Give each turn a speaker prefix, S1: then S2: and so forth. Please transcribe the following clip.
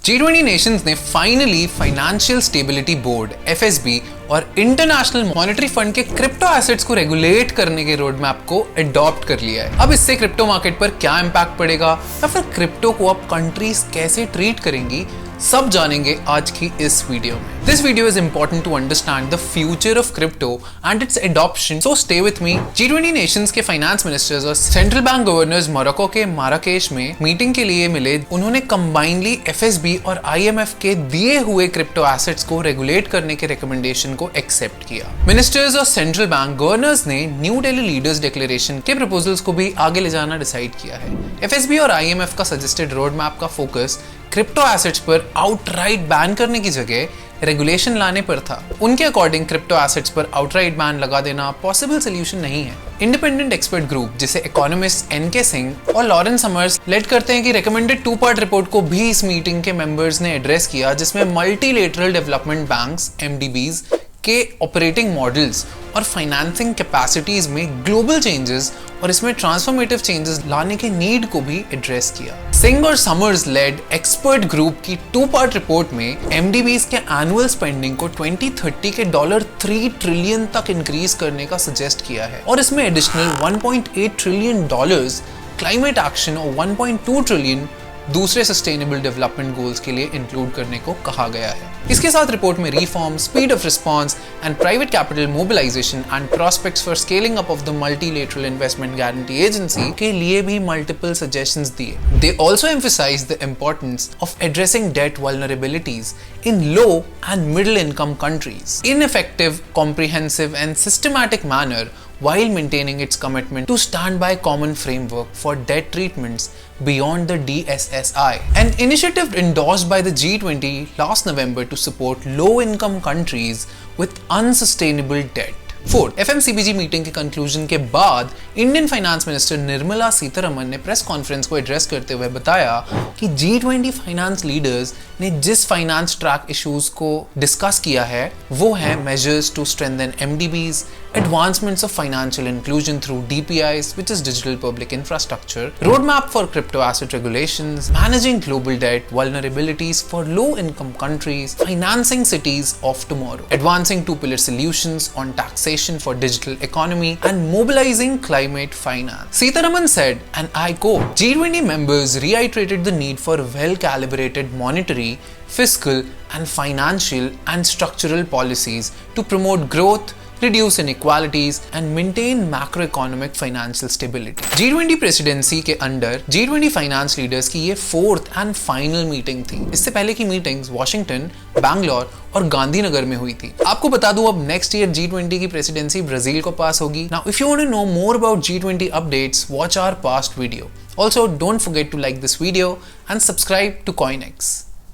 S1: G20 Nations ने finally financial stability board (FSB) और international monetary fund के crypto assets को रेगुलेट करने के रोड मैप को अडॉप्ट कर लिया है। अब इससे क्रिप्टो मार्केट पर क्या इंपैक्ट पड़ेगा या फिर क्रिप्टो को अब कंट्रीज कैसे ट्रीट करेंगी, सब जानेंगे आज की इस वीडियो में। This video is important to understand the future of crypto and its adoption, so stay with me। G20 nations के फाइनेंस मिनिस्टर्स और सेंट्रल बैंक गवर्नर्स मोरक्को के माराकेश में मीटिंग के लिए मिले। उन्होंने कंबाइनली FSB और IMF के दिए हुए क्रिप्टो एसेट्स को रेगुलेट करने के रिकमेंडेशन को एक्सेप्ट किया। मिनिस्टर्स और सेंट्रल बैंक गवर्नर्स ने न्यू दिल्ली लीडर्स डिक्लेरेशन के प्रपोजल्स को भी आगे ले जाना डिसाइड किया है। FSB और IMF का सजेस्टेड रोड मैप का फोकस क्रिप्टो एसेट्स पर आउटराइट बैन करने की जगह रेगुलेशन लाने पर था। उनके अकॉर्डिंग क्रिप्टो एसेट्स पर आउटराइट बैन लगा देना पॉसिबल सोल्यूशन नहीं है। इंडिपेंडेंट एक्सपर्ट ग्रुप जिसे इकोनॉमिस्ट NK सिंह और लॉरेंस समर्स लेड करते हैं कि रिकमेंडेड 2-पार्ट रिपोर्ट को भी इस मीटिंग के मेंबर्स ने एड्रेस किया, जिसमें मल्टीलेटरल डेवलपमेंट बैंक्स MDBs के ऑपरेटिंग मॉडल्स और फाइनेंसिंग कैपेसिटीज में ग्लोबल चेंजेस और इसमें ट्रांसफॉर्मेटिव चेंजेस लाने के नीड को भी एड्रेस किया। सिंह और समर्स लेड एक्सपर्ट ग्रुप की 2-पार्ट रिपोर्ट में MDBs के एनुअल स्पेंडिंग को 2030 के $3 ट्रिलियन तक इंक्रीज करने का सजेस्ट किया है और इसमें एडिशनल $1.8 ट्रिलियन क्लाइमेट एक्शन और 1.2 ट्रिलियन दूसरे सस्टेनेबल डेवलपमेंट गोल्स के लिए इंक्लूड करने को कहा गया है। इसके साथ रिपोर्ट में reform, speed of response and private capital mobilisation and prospects for scaling up of the multilateral investment guarantee agency के लिए भी मल्टीपल सजेशंस दिए। They also emphasise the importance of addressing debt vulnerabilities in low and middle income countries in effective, comprehensive and systematic manner while maintaining its commitment to stand by common framework for debt treatments beyond the DSSI, an initiative endorsed by the G20 last November to support low-income countries with unsustainable debt। Fourth, FMCBG meeting के conclusion के बाद Indian finance minister Nirmala Sitharaman ने press conference को address करते हुए बताया कि G20 finance leaders ने जिस फाइनेंस ट्रैक इश्यूज को डिस्कस किया है वो है measures to strengthen MDBs, advancements of financial inclusion through DPIs, which is digital public infrastructure, roadmap for crypto asset regulations, managing global debt vulnerabilities for low-income countries, financing cities of tomorrow, advancing two-pillar solutions on taxation for digital economy, and mobilizing climate finance। Sitharaman said, and I quote, G20 members reiterated the need for well-calibrated monetary, fiscal, and financial and structural policies to promote growth, reduce inequalities and maintain macroeconomic financial stability। G20 presidency के under G20 finance leaders की ये 4th and final meeting थी। इससे पहले की meetings Washington, Bangalore और गांधीनगर में हुई थी। आपको बता दूं अब नेक्स्ट ईयर G20 की प्रेसिडेंसी ब्राजील को पास होगी। Now if you want to know more about G20 updates, watch our past video। Also don't forget to like this video and subscribe to CoinX।